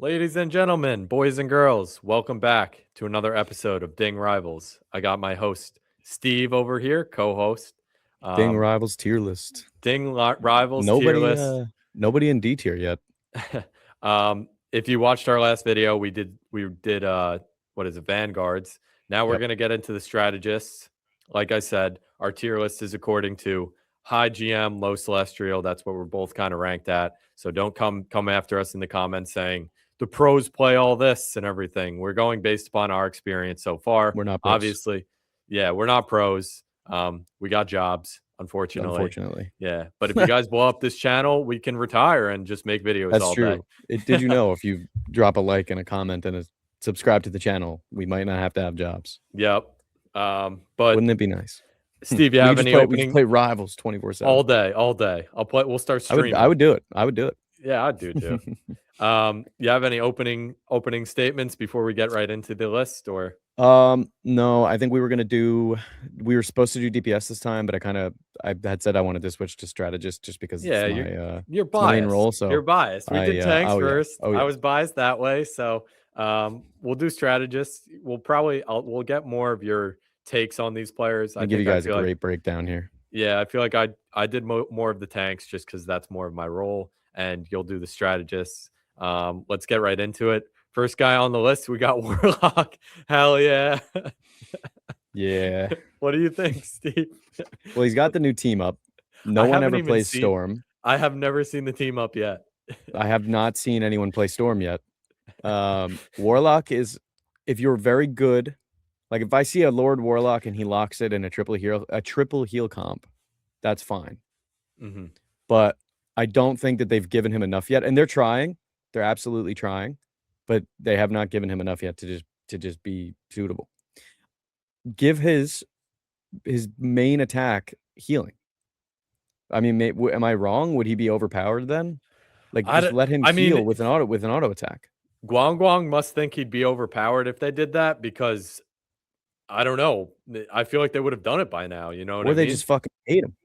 Ladies and gentlemen, boys and girls, welcome back to another episode of Ding Rivals. I got my host Steve over here, co-host. Ding Um, rivals tier list. Rivals tier Nobody, list. nobody in D tier yet. If you watched our last video, we did what is it, Vanguards. Now we're Yep. gonna get into the strategists. Like I said, our tier list is according to high GM, low celestial. That's what we're both kind of ranked at. So don't come after us in the comments saying the pros play all this and everything. We're going based upon our experience so far. We're not pros, Obviously, yeah, we're not pros. We got jobs, unfortunately. unfortunately. Yeah, but if you guys blow up this channel, we can retire and just make videos That's all day. true. Did you know if you drop a like and a comment and subscribe to the channel, we might not have to have jobs? Yep. But Wouldn't it be nice? Steve, you we have could any we just opening play rivals 24/7. all day, all day. We'll start streaming. I would do it. I would do it. Yeah, I do too. You have any opening statements before we get right into the list, or? No, I think we were supposed to do DPS this time, but I had said I wanted to switch to strategist just because Yeah, it's my you're it's my main biased. role. So You're biased. We did tanks oh, yeah. first. Oh, yeah. I was biased that way, so we'll do strategists. We'll get more of your takes on these players. I'll give you guys a great breakdown here. Yeah, I feel like I did more of the tanks just because that's more of my role, and you'll do the strategists. Let's get right into it. First guy on the list, we got Warlock. Hell yeah. Yeah. What do you think, Steve? Well, he's got the new team up. No one ever plays Storm. I have never seen the team up yet. I have not seen anyone play Storm yet. Warlock is, if you're very good, like if I see a Lord Warlock and he locks it in a triple heal comp, that's fine. Mm-hmm. But I don't think that they've given him enough yet, and they're trying. They're absolutely trying, but they have not given him enough yet to just be suitable. Give his main attack healing. I mean, am I wrong? Would he be overpowered then? Like, just let him heal with an auto attack. Guang must think he'd be overpowered if they did that, because I don't know. I feel like they would have done it by now. You know what I mean? Or they just fucking hate him.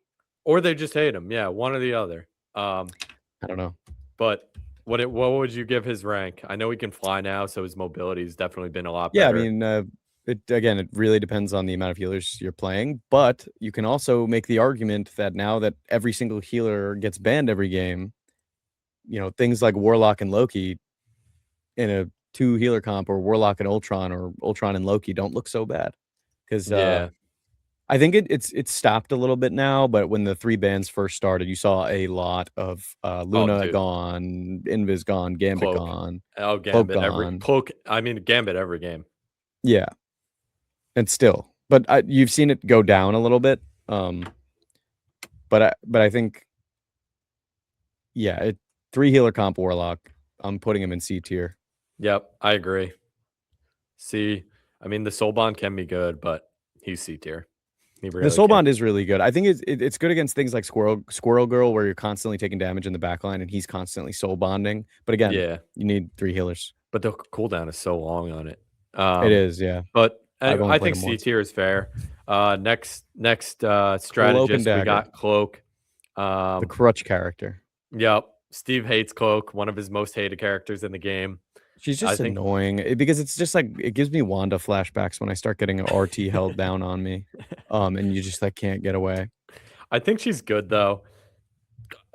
Or they just hate him. Yeah, one or the other. I don't know. But what would you give his rank? I know he can fly now, so his mobility's definitely been a lot better. Yeah, I mean, it really depends on the amount of healers you're playing, but you can also make the argument that now that every single healer gets banned every game, you know, things like Warlock and Loki in a 2 healer comp, or Warlock and Ultron, or Ultron and Loki don't look so bad. Because I think it's stopped a little bit now, but when the 3 bans first started, you saw a lot of Luna gone, Invis gone, Gambit Cloak gone. Oh, Gambit Gambit every game. Yeah. And still, but you've seen it go down a little bit. But I think, yeah, 3 healer comp Warlock, I'm putting him in C tier. Yep, I agree. C. I mean, the Soul Bond can be good, but he's C tier. The Soul Bond is really good. I think it's good against things like Squirrel Girl, where you're constantly taking damage in the backline and he's constantly soul bonding. But again, you need 3 healers. But the cooldown is so long on it. It is, yeah. But I think C tier is fair. Next strategist, we got Cloak. The crutch character. Yep. Steve hates Cloak, one of his most hated characters in the game. She's just annoying because it's just like, it gives me Wanda flashbacks when I start getting an RT held down on me. And you just like can't get away. I think she's good though.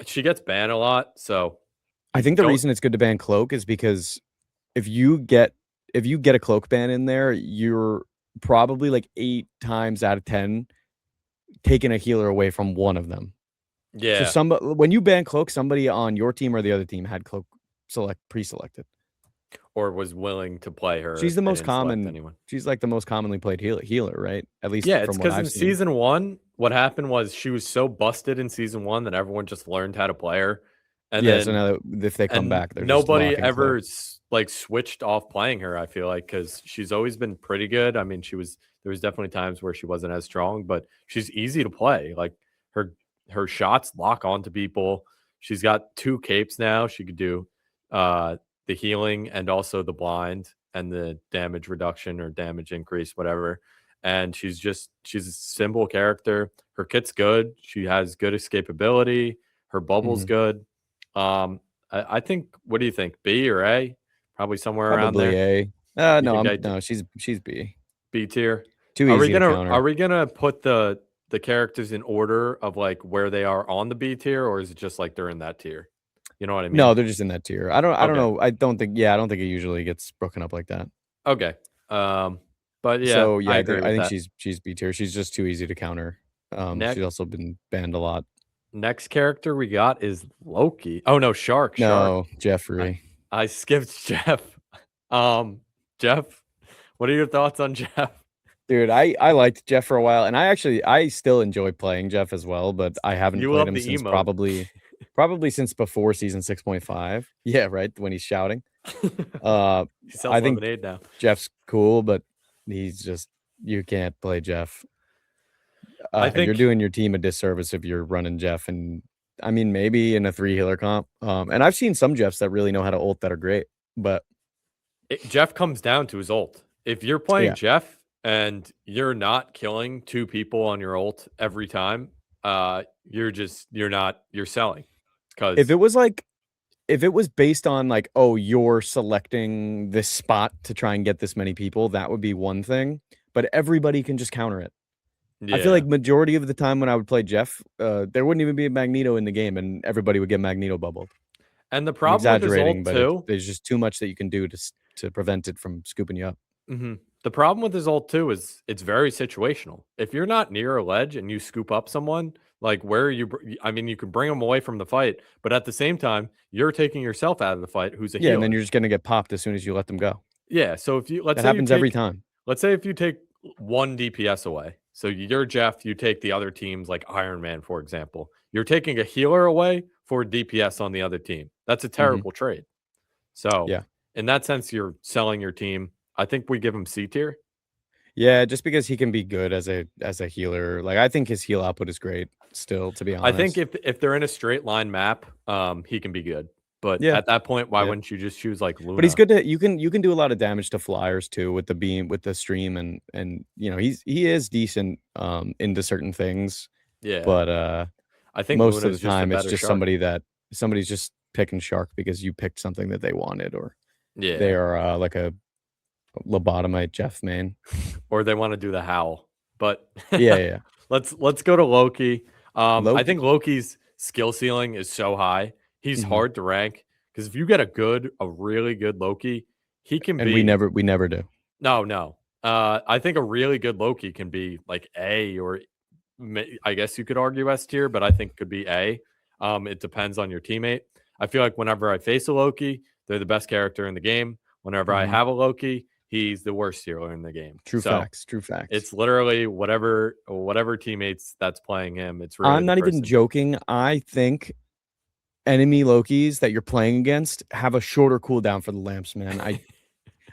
She gets banned a lot, so I think the reason it's good to ban Cloak is because if you get a Cloak ban in there, you're probably like 8 times out of 10 taking a healer away from one of them. Yeah. So when you ban Cloak, somebody on your team or the other team had Cloak pre-selected, or was willing to play her. She's the most common. She's like the most commonly played healer, right? At least yeah. It's because in season 1, what happened was she was so busted in season 1 that everyone just learned how to play her. And then, so now if they come back, nobody ever like switched off playing her. I feel like, because she's always been pretty good. I mean, there was definitely times where she wasn't as strong, but she's easy to play. Like her shots lock onto people. She's got 2 capes now. She could do the healing and also the blind and the damage reduction or damage increase, whatever. And she's a simple character. Her kit's good. She has good escapability. Her bubble's good. I think, what do you think? B or A? Probably somewhere around Probably there. A. You No, think no, she's B. B tier? Too Are we easy to gonna counter. put the characters in order of like where they are on the B tier, or is it just like they're in that tier? You know what I mean? No, they're just in that tier. I don't Okay. know. I don't think I don't think it usually gets broken up like that. Okay. But yeah, So yeah, I agree I with think that. she's B tier. She's just too easy to counter. She's Next also been banned a lot. next character we got is Loki. Oh no, Shark. No, I, Jeffrey. I skipped Jeff. Jeff, what are your thoughts on Jeff? Dude, I liked Jeff for a while, and I still enjoy playing Jeff as well, but I haven't You played love him the since emote. probably since before season 6.5. Yeah, right, when he's shouting. He sells I think lemonade now. Jeff's cool, but he's just you can't play Jeff. I You're think doing your team a disservice if you're running Jeff, and I mean maybe in a 3 healer comp. And I've seen some Jeffs that really know how to ult that are great, but Jeff comes down to his ult. If you're playing yeah. Jeff and you're not killing 2 people on your ult every time, you're selling. If Because it was like if it was based on like, oh, you're selecting this spot to try and get this many people, that would be one thing. But everybody can just counter it. I feel yeah. like majority of the time when I would play Jeff, there wouldn't even be a Magneto in the game, and everybody would get Magneto bubbled. And the I'm problem with his exaggerating, ult but too. there's just too much that you can do to prevent it from scooping you up. The problem with his ult too is it's very situational. If you're not near a ledge and you scoop up someone, like where are you? I mean, you can bring them away from the fight, but at the same time, you're taking yourself out of the fight. Who's a Yeah, and then healer? you're just gonna get popped as soon as you let them go. Yeah. So if you That happens every time. let's say if you take one DPS away, so you're Jeff, you take the other teams like Iron Man, for example. You're taking a healer away for DPS on the other team. That's a Mhm. terrible trade. So Yeah. in that sense, you're selling your team. I think we give him C tier. Yeah, just because he can be good as a healer. Like I think his heal output is great still, to be I think honest. if they're in a straight line map, he can be good. But Yeah. at that point, why Yeah. wouldn't you just choose like But he's Luna? good to you can do a lot of damage to flyers too with the beam with the stream and you know he is decent into certain things, Yeah, but I think most Luna of is the just a time it's better just shark. somebody's just picking shark because you picked something that they wanted, or they Yeah, are like a lobotomite Jeff main. or they want to do the howl. But Yeah, yeah. let's go to Loki. I Loki. think Loki's skill ceiling is so high. He's Mhm. hard to rank because if you get a really good Loki, he can And be we never do. no. I think a really good Loki can be like A or I guess you could argue S tier, but I think could be A. It depends on your teammate. I feel like whenever I face a Loki, they're the best character in the game. Whenever I Mhm. have a Loki, he's the worst healer in the game. True So facts, true facts. it's literally whatever teammates that's playing him. It's really I'm the not even person. joking. I think enemy Lokis that you're playing against have a shorter cooldown for the lamps, man.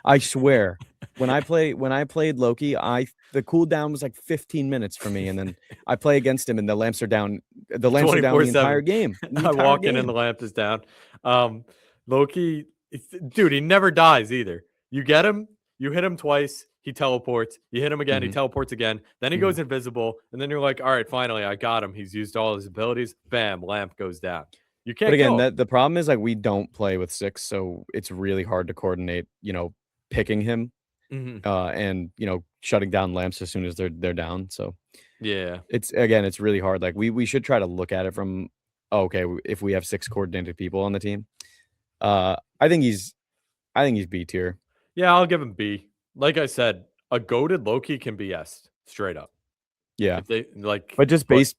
I swear. When I played Loki, the cooldown was like 15 minutes for me, and then I play against him and the lamps are down the entire 24/7. game. The I entire walk in and the game. lamp is down. Loki, dude, he never dies either. You get him, you hit him twice, he teleports. You hit him again, he Mhm, teleports again. Then he mhm. goes invisible, and then you're like, all right, finally, I got him. He's used all his abilities. Bam, lamp goes down. You But can't again, kill him. the problem is like we don't play with 6, so it's really hard to coordinate, picking him, Mhm. and, shutting down lamps as soon as they're down, so Yeah, it's really hard, like, we should try to look at it from, "Oh, okay, if we have 6 coordinated people on the team." Uh, I think he's I think he's B tier. yeah, I'll give him B. Like I said, a goaded Loki can be S straight up. Yeah, If they like, but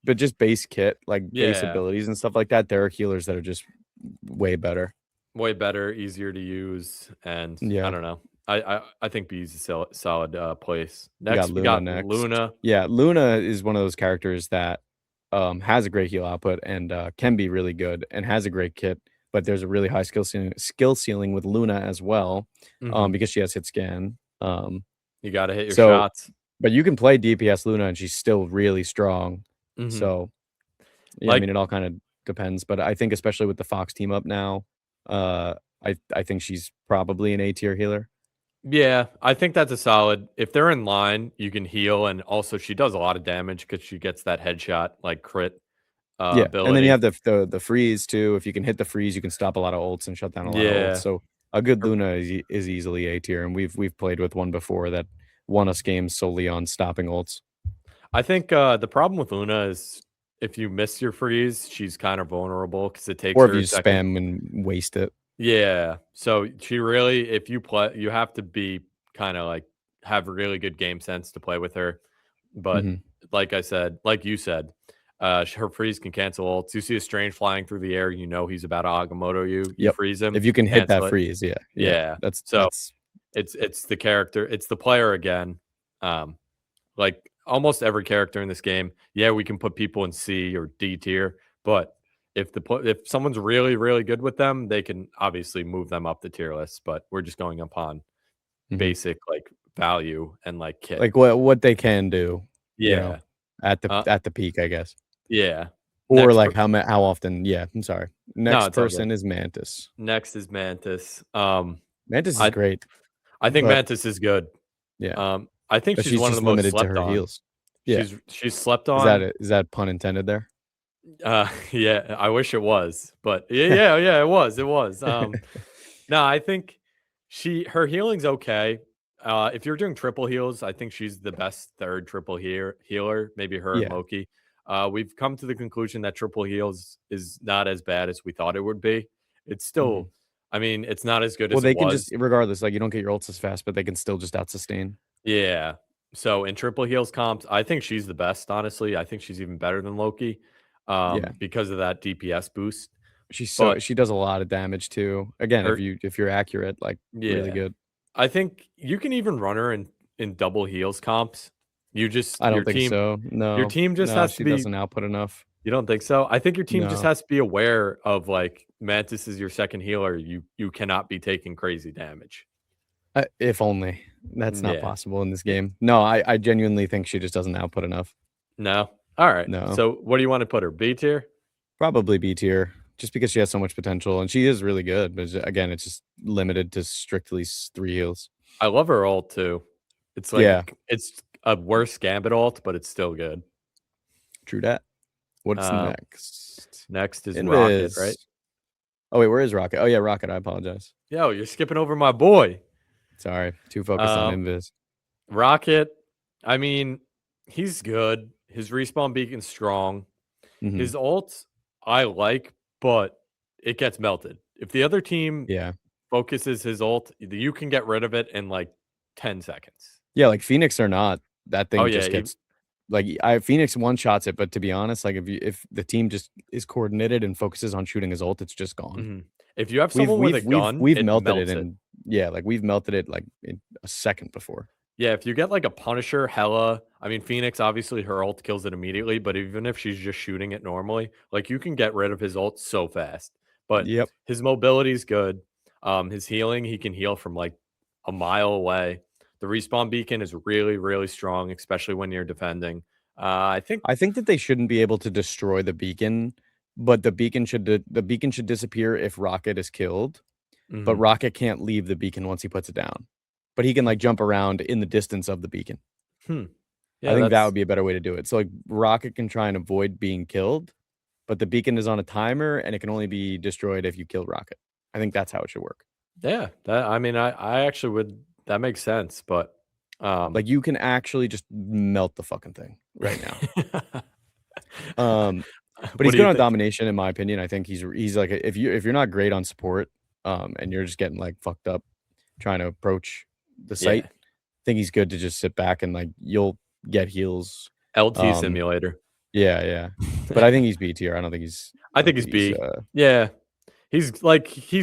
but just base kit, like, base yeah, abilities and stuff like that, there are healers that are just way better. way better, easier to use, and I Yeah. don't know. I think B is a solid place. We got Next, we Luna got next. Luna. Yeah, Luna is one of those characters that, has a great heal output and, can be really good and has a great kit, but there's a really high skill ceiling with Luna as well, Mhm. because she has hit scan. You got to hit your So shots. but you can play DPS Luna and she's still really strong. Mhm. So, yeah, I Like, mean, it all kinda depends, but I think especially with the Fox team up now, uh, I think she's probably an A tier healer. yeah, I think that's a solid. If they're in line, you can heal, and also she does a lot of damage because she gets that headshot like crit Yeah, and then you ability. have the freeze too. If you can hit the freeze, you can stop a lot of ults and shut down a lot of ults. Yeah, So A good Her Luna is easily A tier, and we've played with one before that won us games solely on stopping ults. I think, the problem with Luna is if you miss your freeze, she's kind of vulnerable because it takes Or if her you a second. spam and waste it. Yeah, so she really if you play you have to be kinda, like, have really good game sense to play with her, but Mhm. like I said like you said, her freeze can cancel ults. You see a strange flying through the air, you know he's about to Agamotto you, you Yep. freeze him, If you can hit that cancel it. freeze, yeah, yeah. Yeah, That's so it's the character it's the player again, um, like, almost every character in this game, yeah, we can put people in C or D tier, but if someone's really, really good with them, they can obviously move them up the tier list, but we're just going upon mhm. basic, like, value and, like, kit. Like what they can do, Yeah. Uh, at the peak, I guess. yeah. Or Next like per how often yeah, I'm sorry. No, Next it's all good. person is Mantis. Next is Mantis. Mantis is I great, I think but Mantis is good. yeah, I think but she's she's one of the just most limited to slept her on. heals. Yeah. She's slept on. Is that pun intended there? Yeah, I wish it was, but yeah, it was. No, I think her healing's okay. If you're doing triple heals, I think she's the best third triple healer, maybe her and Yeah. Loki. We've come to the conclusion that triple heals is not as bad as we thought it would be. It's Mhm. still, I mean, it's not as good Well, as it they can just was. regardless, like, you don't get your ults as fast, but they can still just out sustain. Yeah. So in triple heals comps, I think she's the best, honestly. I think she's even better than Loki, Yeah. because of that DPS boost. But She does a lot of damage too. Again, her if you're accurate, like, really yeah. good. I think you can even run her in double heals comps. You just I don't think so. your No. team just No, has to she be doesn't output enough. you don't think so? I think your team just No. has to be aware of, like, Mantis is your second healer, you cannot be taking crazy damage. If only. That's not Yeah. possible in this It game. No, I genuinely think she just doesn't output enough. No? Alright. No. So, what do you wanna put her? B tier? Probably B tier, just because she has so much potential, and she is really good, but again, it's just limited to strictly 3 heals. I love her ult too. It's Yeah, like it's a worse Gambit ult, but it's still good. true dat. What's Uh, next? Next is Rocket, Invis. right? Oh, wait, where is Rocket? Oh, yeah, Rocket, I apologize. Yo, you're skipping over my boy. Sorry, too focused on Um, Invis. Rocket, I mean, he's good. His respawn beacon's strong. Mhm. His ult, I like, but it gets melted. If the other team Yeah. focuses his ult, you can get rid of it in like 10 seconds. Yeah, like, Phoenix or not, that Oh thing yeah, just gets like, I Phoenix one-shots it, but to be honest, like, if the team just is coordinated and focuses on shooting his ult, it's just gone. mhm. If you have someone with a gun, We've it melted it melts it. in yeah, like, we've melted it, like, in a second before. Yeah, if you get like a Punisher, Hella, I mean, Phoenix, obviously her ult kills it immediately, but even if she's just shooting it normally, like you can get rid of his ult so fast. But Yep. his mobility is good. His healing, he can heal from like a mile away. The respawn beacon is really, really strong, especially when you're defending. I think, I think that they shouldn't be able to destroy the beacon, but the beacon should disappear if Rocket is killed, but mhm. Rocket can't leave the beacon once he puts it down. But he can, like, jump around in the distance of the beacon. Hmm. I Yeah, think that that's would be a better way to do it. So, like, Rocket can try and avoid being killed, but the beacon is on a timer, and it can only be destroyed if you kill Rocket. I think that's how it should work. yeah. That I mean, I actually would that makes sense, but Like, you can actually just melt the fucking thing right now. Um, but what he's do good you on think? domination in my opinion. I think he's like if you're not great on support, and you're just getting, like, fucked up trying to approach the site, Yeah. I think he's good to just sit back and, like, you'll get heals. LT Um, simulator. yeah, yeah. But I think he's B tier. I I don't think he's think he's, B. Yeah. He's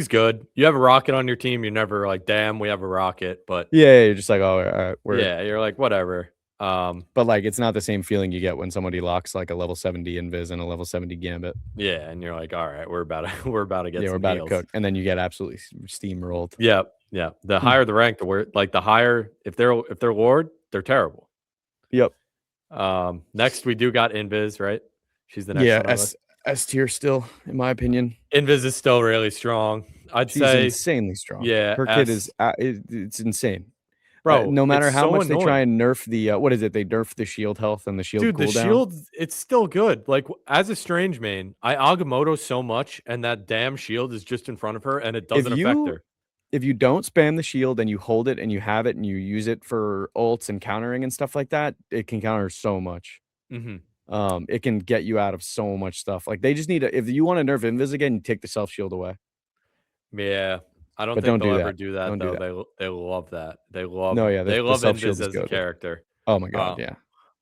good. You have a rocket on your team, you're never like, "Damn, we have a rocket," but yeah, yeah, you're just like, "Oh, alright, word." yeah, you're like, "Whatever." But, like, it's not the same feeling you get when somebody locks, like, a level 70 invis and a level 70 gambit. Yeah, and you're like, "Alright, we're about to we're about to get Yeah, we're some about to heals." cook, and then you get absolutely steamrolled. Yep, yeah. The Hmm. higher the rank, the higher if they're Lord, they're terrible. Yep. Next we do got Invis, right? She's the next Yeah, on our list. S tier still, in my opinion. Invis is still really strong. I'd She's say, insanely strong. yeah, Her kid is S. it's insane. Bro, No it's matter how so much they try annoying. and nerf the, what is it? They nerf the shield health and the shield Dude, the cooldown. shield, it's still good. Like, as a strange main, I Agamotto so much, and that damn shield is just in front of her, and it If doesn't affect you her. if you don't spam the shield and you hold it and you have it and you use it for ults and countering and stuff like that, it can counter so much. Mm-hmm. It can get you out of so much stuff. Like they just need to, if you want to nerf invis again, you take the self shield away. Yeah, I don't But think don't they'll do ever that. do that Don't do though. that. They love that. No, yeah, They the love self shield Invis is as a good. character. Oh my god, yeah.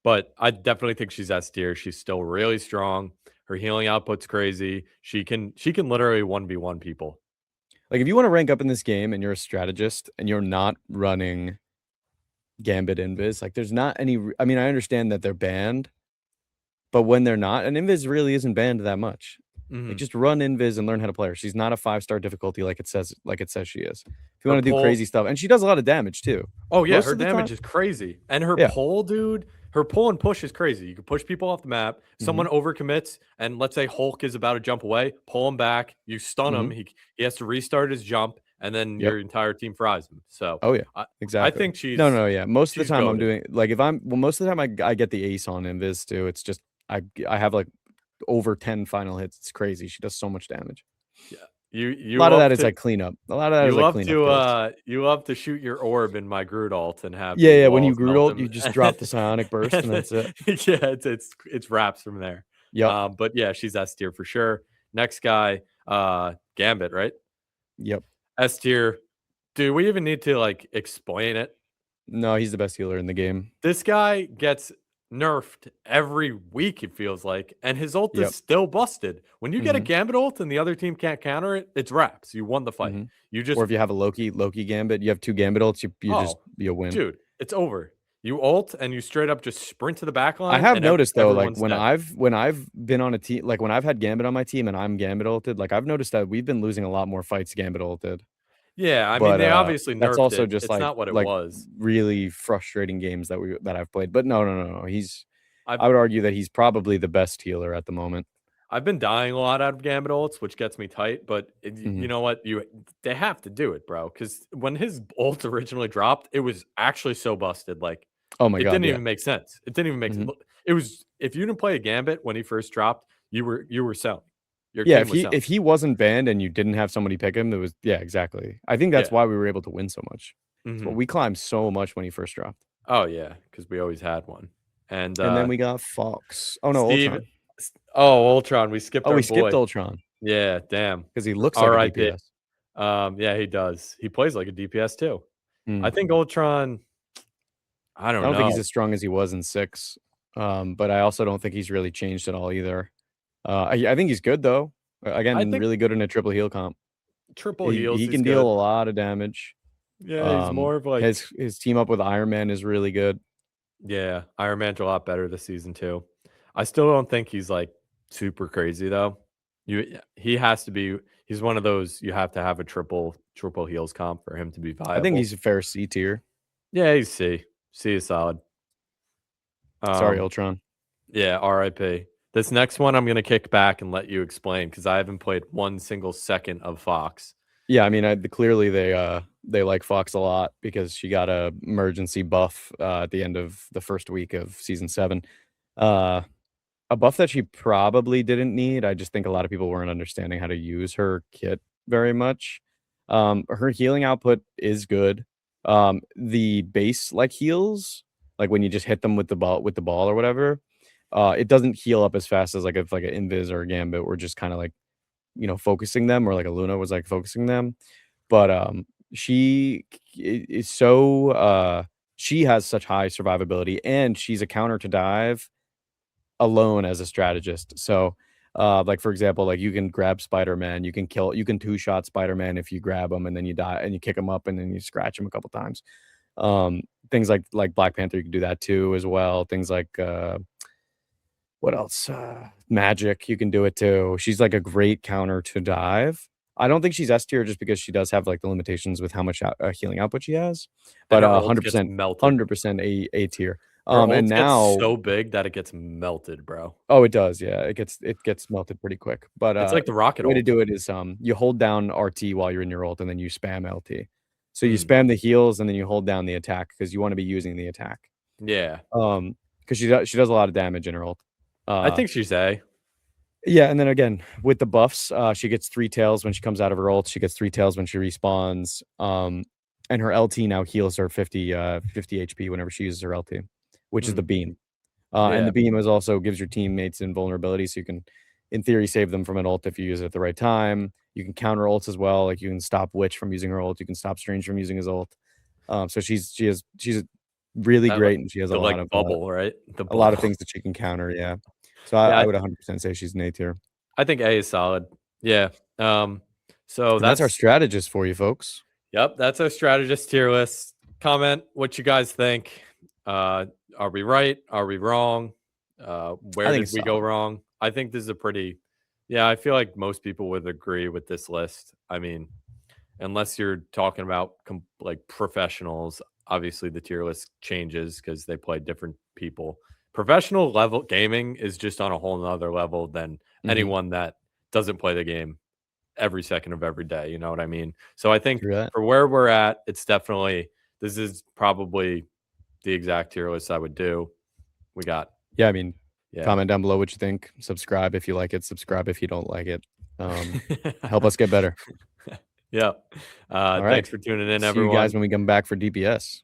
But I definitely think she's S tier. She's still really strong. Her healing output's crazy. She can literally 1v1 people. Like if you want to rank up in this game and you're a strategist and you're not running Gambit Invis, like there's not any. I mean, I understand that they're banned, but when they're not, and Invis really isn't banned that much. Like just run Invis and learn how to play her. She's not a 5-star difficulty like it says she is. If you Her want to do pull, crazy stuff, and she does a lot of damage too. oh yeah, Most her of the damage time, is crazy. And her Yeah. pull, dude, her pull and push is crazy. You can push people off the map. Someone overcommits, and let's say Hulk is about to jump away, pull him back, you stun him, he has to restart his jump, and then Yep. your entire team fries him. So Oh yeah, I exactly. think she's no, yeah. Most of the she's time I'm goated. doing like if I'm most of the time I get the ace on Invis too. It's just I have like over 10 final hits. It's crazy. She does so much damage. Yeah. A lot of that is like cleanup. A lot of that is like cleanup kills. You love to shoot your orb in my Groot ult and have Yeah, the yeah. When you walls Groot melt ult, them. you just drop the psionic burst and that's it. Yeah, it's wraps from there. Yep. But yeah, she's S tier for sure. Next guy, Gambit, right? Yep. S tier. Do we even need to like explain it? No, he's the best healer in the game. This guy gets nerfed every week, it feels like, and his ult Yep. is still busted. When you get a Gambit ult and the other team can't counter it, it's wraps. You won the fight. You just Or if you have a Loki Gambit, you have 2 Gambit ults, you win. Dude, it's over. You ult and you straight up just sprint to the back line. I have and noticed though, like everyone's when dead. I've been on a team, like when I've had Gambit on my team and I'm Gambit ulted, like I've noticed that we've been losing a lot more fights Gambit ulted. Yeah, I mean But they obviously that's nerfed also it. just It's not what it like was. really frustrating games that I've played. But no. I I would argue that he's probably the best healer at the moment. I've been dying a lot out of Gambit ults, which gets me tight. But you know what? They have to do it, bro. Because when his ult originally dropped, it was actually so busted. Like, Oh my it god, didn't yeah. even make sense. It didn't even make sense. It was if you didn't play a Gambit when he first dropped, you were selling. Your Yeah, team was selling. if he wasn't banned and you didn't have somebody pick him, it was exactly. I think that's why we were able to win so much. So we climbed so much when he first dropped. Oh yeah, because we always had one. And then we got Fox. Oh no, Steve, Ultron. Oh, Ultron. We skipped our we boy. skipped Ultron. Yeah, damn. Because he looks like a DPS. Yeah, he does. He plays like a DPS too. I Mm. think Ultron. I don't think he's as strong as he was in 6. But I also don't think he's really changed at all either. I think he's good though. Again, really good in a triple heal comp. Triple heals. He can deal a lot of damage. Yeah, he's more of like his team up with Iron Man is really good. Yeah, Iron Man's a lot better this season too. I still don't think he's like super crazy though. He has to be. He's one of those you have to have a triple heals comp for him to be viable. I think he's a fair C tier. Yeah, he's C. C is solid. Sorry, Ultron. Yeah, RIP. This next one I'm gonna kick back and let you explain because I haven't played one single second of Fox. Yeah, I mean, clearly they like Fox a lot because she got a emergency buff at the end of the first week of season 7. A buff that she probably didn't need. I just think a lot of people weren't understanding how to use her kit very much. Her healing output is good. The base heals, like when you just hit them with the ball or whatever, it doesn't heal up as fast as if like an Invis or a Gambit were just kind of focusing them, or like a Luna was focusing them. But she is so she has such high survivability, and she's a counter to dive alone as a strategist. So for example, you can grab Spider-Man, you can 2-shot Spider-Man if you grab him and then you die and you kick him up and then you scratch him a couple times. Things like Black Panther, you can do that too as well. Things like what else? Magic, you can do it too. She's a great counter to dive. I don't think she's S tier just because she does have the limitations with how much healing output she has. But 100% A tier. And now so big that it gets melted, bro. Oh, it does. Yeah, it gets melted pretty quick. But it's like the rocket. The way to do it is you hold down RT while you're in your ult, and then you spam LT. So you Hmm. spam the heals, and then you hold down the attack because you want to be using the attack. Yeah. Because she does a lot of damage in her ult. I think she's A. Yeah, and then again, with the buffs, she gets 3 tails when she comes out of her ult, she gets 3 tails when she respawns, and her LT now heals her 50 HP whenever she uses her LT, which is the Mm, beam. And yeah, the beam is also gives your teammates invulnerability, so you can, in theory, save them from an ult if you use it at the right time. You can counter ults as well, like, you can stop Witch from using her ult, you can stop Strange from using his ult. So she's really that like great, and she has the like bubble, right? The a lot of bubble. things that she can counter, yeah. So Yeah, I would 100% say she's an A tier. I think A is solid. Yeah. So And that's our that's strategist for you folks. yep, that's our strategist tier list. Comment what you guys think. Are we right? Are we wrong? I Where think did it's we go solid. wrong? I think this is a pretty yeah, I feel like most people would agree with this list. I mean, unless you're talking about like professionals, obviously the tier list changes because they play different people. Professional level gaming is just on a whole nother level than Mhm. anyone that doesn't play the game every second of every day. You know what I mean? So I think True that. for where we're at, it's definitely this is probably the exact tier list I would do. We got Yeah, I mean, yeah. comment down below what you think. Subscribe if you like it, subscribe if you don't like it. Help us get better. Yeah. All right. Thanks for tuning in, See you guys everyone. when we come back for DPS.